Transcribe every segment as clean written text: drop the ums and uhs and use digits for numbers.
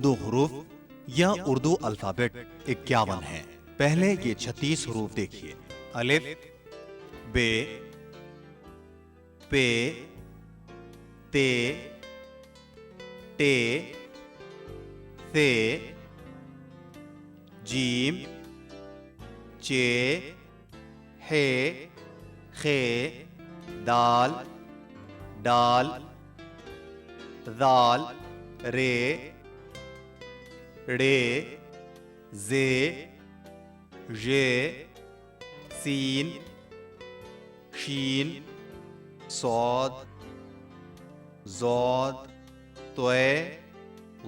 اردو حروف یا اردو الفابیٹ 51 ہیں۔ پہلے یہ 36 حروف دیکھیے۔ الف، بے، پے، تے، ٹے، ثے، جیم، چے، ہے، خے، دال، ڈال، ذال، رے، ڑے، زے، ژے، سین، شین، صاد، ضاد، طے،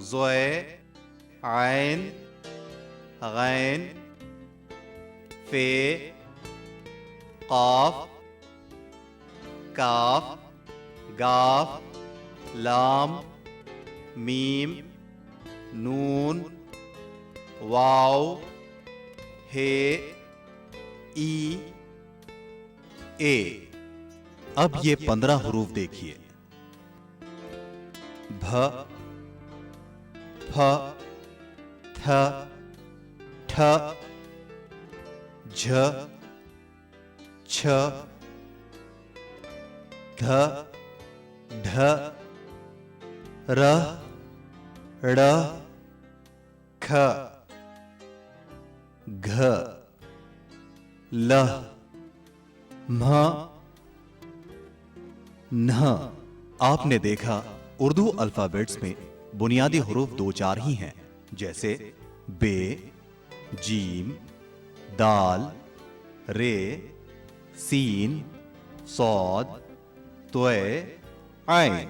ظے، عین، غین، فے، قاف، کاف، گاف، لام، میم، نون، واو، ہے، ای، اے۔ اب یہ 15 حروف دیکھیے۔ بھ، پھ، تھ، ٹھ، جھ، چھ، دھ، ڈھ، ر، ڑ، کھ، گھ، ل، مھ، نھ۔ آپ نے دیکھا اردو الفابیٹس میں بنیادی حروف 2-4 ہی ہیں، جیسے بے، جیم، دال، رے، سین، صاد، طے، عین۔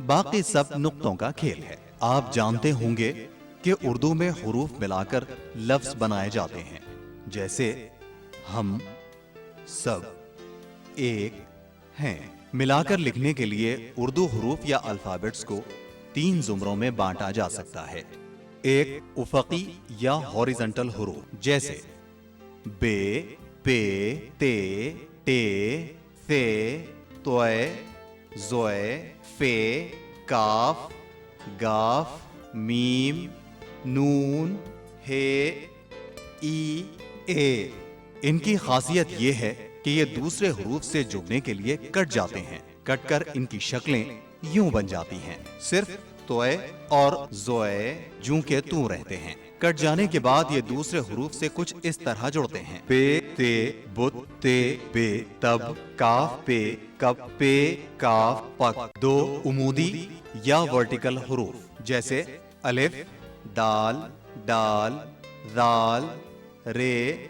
باقی سب نقطوں کا کھیل ہے۔ آپ جانتے ہوں گے کہ اردو میں حروف ملا کر لفظ بنائے جاتے ہیں، جیسے ہم، سب، ایک، ہیں۔ ملا کر لکھنے کے لیے اردو حروف یا الفابیٹس کو 3 زمروں میں بانٹا جا سکتا ہے۔ ایک افقی یا ہاریزنٹل حروف، جیسے بے، پے، تے، ٹے، ثے، طے، ظے، فے، کاف، گاف، میم، نون، ہے، ای، اے۔ ان کی خاصیت یہ ہے کہ یہ دوسرے حروف سے جڑنے کے لیے کٹ جاتے ہیں۔ کٹ کر ان کی شکلیں یوں بن جاتی ہیں۔ صرف طے اور ظے جوں کے توں رہتے ہیں۔ کٹ جانے کے بعد یہ دوسرے حروف سے کچھ اس طرح جڑتے ہیں۔ پے، تے، بت، تے، بے، تب، کاف، پے، کب، پے، کاف، پک۔ 2 عمودی یا ورٹیکل حروف، جیسے الف، دال، ڈال، ذال، رے،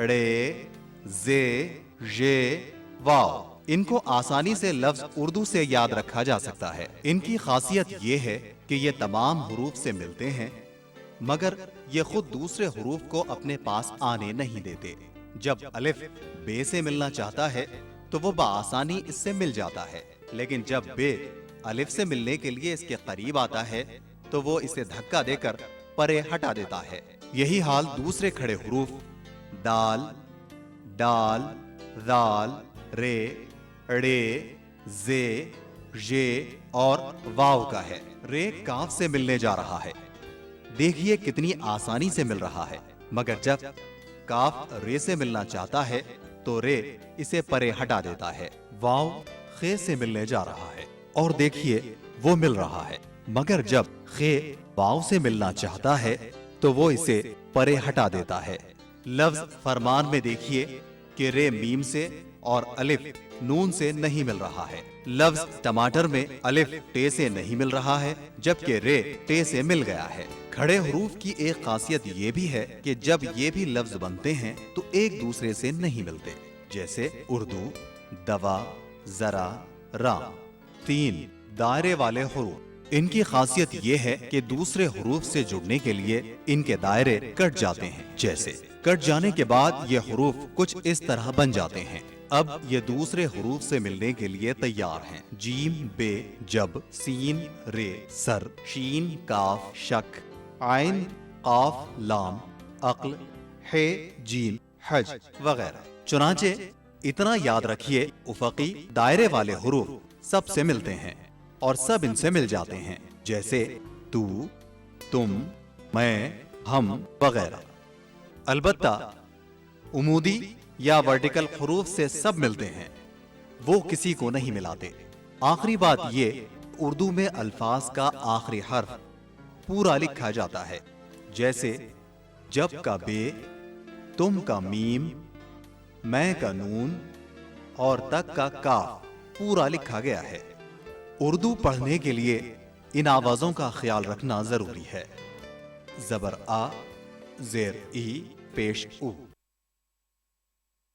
ڑے، زے، ژے، واو۔ ان کو آسانی سے لفظ اردو سے یاد رکھا جا سکتا ہے۔ ان کی خاصیت یہ ہے کہ یہ تمام حروف سے ملتے ہیں، مگر یہ خود دوسرے حروف کو اپنے پاس آنے نہیں دیتے۔ جب الف بے سے ملنا چاہتا ہے تو وہ بآسانی اس سے مل جاتا ہے، لیکن جب بے الف سے ملنے کے لیے اس کے قریب آتا ہے تو وہ اسے دھکا دے کر پرے ہٹا دیتا ہے۔ یہی حال دوسرے کھڑے حروف دال، ڈال، ذال، رے، ڑے، زے، ژے اور واو کا ہے۔ رے کاف سے ملنے جا رہا ہے۔ دیکھیے کتنی آسانی سے مل رہا ہے، مگر جب کاف رے سے ملنا چاہتا ہے تو رے اسے پرے ہٹا دیتا ہے۔ واو خے سے ملنے جا رہا ہے اور دیکھیے وہ مل رہا ہے، مگر جب خے واو سے ملنا چاہتا ہے تو وہ اسے پرے ہٹا دیتا ہے۔ لفظ فرمان میں دیکھیے کہ رے میم سے اور الف نون سے نہیں مل رہا ہے۔ لفظ ٹماٹر میں الف ٹے سے نہیں مل رہا ہے، جبکہ رے ٹے سے مل گیا ہے۔ کھڑے حروف کی ایک خاصیت یہ بھی ہے کہ جب یہ بھی لفظ بنتے ہیں تو ایک دوسرے سے نہیں ملتے، جیسے اردو، دوا، ذرا، رام۔ 3 دائرے والے حروف۔ ان کی خاصیت یہ ہے کہ دوسرے حروف سے جڑنے کے لیے ان کے دائرے کٹ جاتے ہیں، جیسے کٹ جانے کے بعد یہ حروف کچھ اس طرح بن جاتے ہیں۔ اب یہ دوسرے حروف سے ملنے کے لیے تیار ہیں۔ جیم، بے، جب، سین، رے، سر، شین، کاف، شک، عین، قاف، لام، عقل، ہے، جیم، حج وغیرہ۔ چنانچہ اتنا یاد رکھیے، افقی دائرے والے حروف سب سے ملتے ہیں اور سب ان سے مل جاتے ہیں، جیسے تو، تم، میں، ہم وغیرہ۔ البتہ عمودی یا ورٹیکل حروف سے سب ملتے ہیں، وہ کسی کو نہیں ملاتے۔ آخری بات یہ، اردو میں الفاظ کا آخری حرف پورا لکھا جاتا ہے، جیسے جب کا بے، تم کا میم، میں کا نون اور تک کا کاف پورا لکھا گیا ہے۔ اردو پڑھنے کے لیے ان آوازوں کا خیال رکھنا ضروری ہے۔ زبر آ، زیر ای، پیش او۔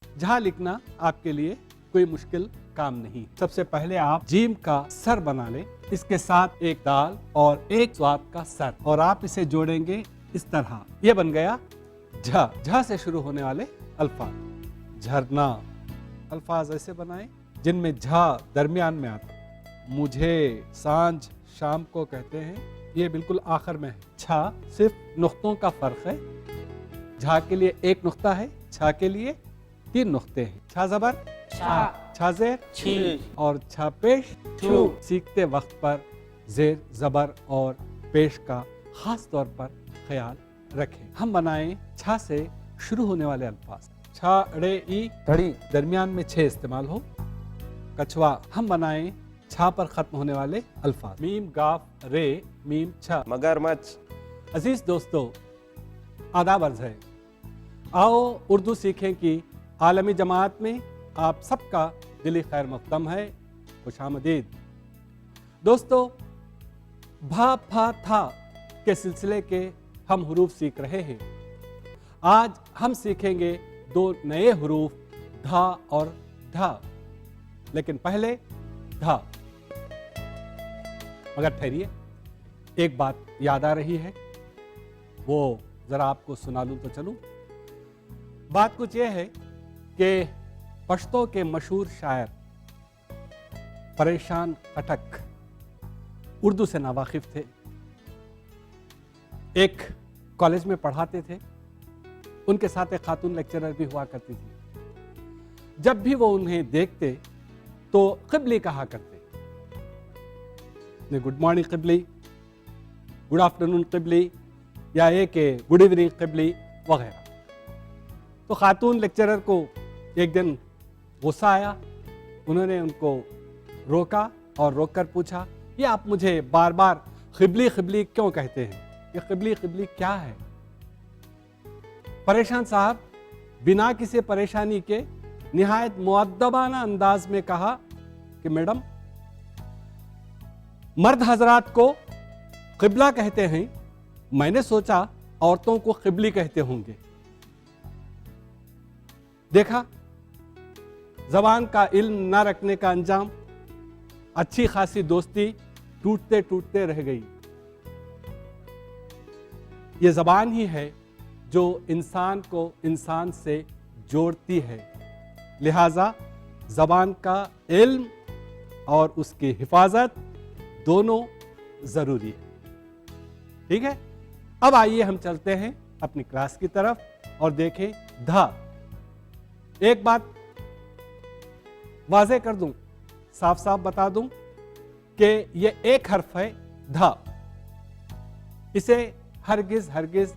جہاں لکھنا آپ کے لیے کوئی مشکل کام نہیں۔ سب سے پہلے آپ جیم کا سر بنا لیں، اس کے ساتھ ایک دال اور ایک صاد کا سر، اور آپ اسے جوڑیں گے اس طرح۔ یہ بن گیا جھا۔ جھا سے شروع ہونے والے الفاظ۔ جھرنا، الفاظ ایسے بنائیں جن میں جھا درمیان میں آتا۔ مجھے سانجھ شام کو کہتے ہیں، یہ بالکل آخر میں ہے۔ چھا صرف نقطوں کا فرق ہے۔ جھا کے لیے ایک نقطہ ہے، چھا کے لیے 3 نقطے ہیں۔ چھا زبر چھا، چھا زیر چھی اور چھا پیش چھو۔ سیکھتے وقت پر زیر، زبر اور پیش کا خاص طور پر خیال رکھیں۔ ہم بنائیں چھا سے شروع ہونے والے الفاظ۔ چھا ڑے ای، گھڑی، درمیان میں 6 استعمال ہو۔ کچھوا۔ ہم بنائیں چھا پر ختم ہونے والے الفاظ۔ میم گاف رے، میم چھا۔ مگرمچھ۔ عزیز دوستو، آداب عرض ہے۔ آؤ اردو سیکھیں کی عالمی جماعت میں آپ سب کا دلی خیر مقدم ہے، خوش آمدید۔ دوستو، بھا پھا تھا کے سلسلے کے ہم حروف سیکھ رہے ہیں۔ آج ہم سیکھیں گے 2 نئے حروف، دھا اور دھا۔ لیکن پہلے دھا۔ مگر ٹھہریے، ایک بات یاد آ رہی ہے، وہ ذرا آپ کو سنا لوں تو چلوں۔ بات کچھ یہ ہے کہ پشتو کے مشہور شاعر پریشان خٹک اردو سے ناواقف تھے۔ ایک کالج میں پڑھاتے تھے، ان کے ساتھ ایک خاتون لیکچرر بھی ہوا کرتی تھی۔ جب بھی وہ انہیں دیکھتے تو قبلی کہا کرتے، گڈ مارننگ قبلی، گڈ آفٹرنون قبلی، یا یہ کہ گڈ ایوننگ قبلی وغیرہ۔ تو خاتون لیکچرر کو ایک دن غصہ آیا، انہوں نے ان کو روکا اور روک کر پوچھا، یہ آپ مجھے بار بار قبلی قبلی کیوں کہتے ہیں؟ یہ قبلی قبلی کیا ہے؟ پریشان صاحب بنا کسی پریشانی کے نہایت مؤدبانہ انداز میں کہا کہ میڈم، مرد حضرات کو قبلہ کہتے ہیں، میں نے سوچا عورتوں کو قبلی کہتے ہوں گے۔ دیکھا زبان کا علم نہ رکھنے کا انجام، اچھی خاصی دوستی ٹوٹتے ٹوٹتے رہ گئی۔ یہ زبان ہی ہے جو انسان کو انسان سے جوڑتی ہے، لہذا زبان کا علم اور اس کی حفاظت دونوں ضروری ہے۔ ٹھیک ہے، اب آئیے ہم چلتے ہیں اپنی کلاس کی طرف اور دیکھیں دھا۔ ایک بات واضح کر دوں، صاف صاف بتا دوں کہ یہ ایک حرف ہے دھا۔ اسے ہرگز ہرگز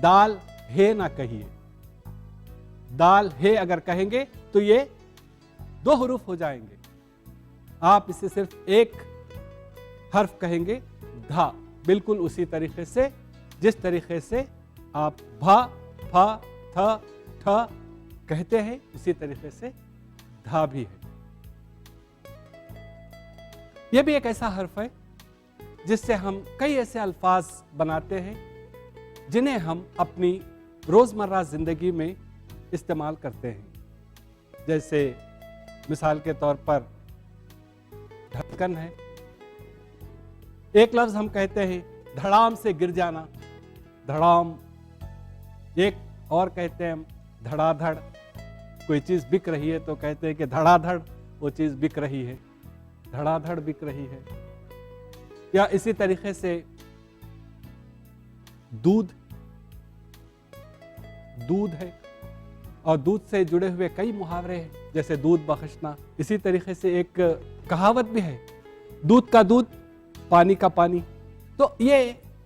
دال ہے نہ کہیے۔ دال ہے اگر کہیں گے تو یہ 2 حروف ہو جائیں گے۔ آپ اسے صرف ایک حرف کہیں گے، دھا، بالکل اسی طریقے سے جس طریقے سے آپ بھا، پھا، تھا، ٹھا کہتے ہیں، اسی طریقے سے دھا بھی ہے۔ یہ بھی ایک ایسا حرف ہے جس سے ہم کئی ایسے الفاظ بناتے ہیں جنہیں ہم اپنی روزمرہ زندگی میں استعمال کرتے ہیں۔ جیسے مثال کے طور پر ڈھکن ہے۔ ایک لفظ ہم کہتے ہیں دھڑام سے گر جانا، دھڑام۔ ایک اور کہتے ہیں ہم دھڑا دھڑ، کوئی چیز بک رہی ہے تو کہتے ہیں کہ دھڑا دھڑ وہ چیز بک رہی ہے، دھڑا دھڑ بک رہی ہے۔ یا اسی طریقے سے دودھ، دودھ ہے، اور دودھ سے جڑے ہوئے کئی محاورے ہیں، جیسے دودھ بخشنا۔ اسی طریقے سے ایک کہاوت بھی ہے، دودھ کا دودھ، پانی کا پانی۔ تو یہ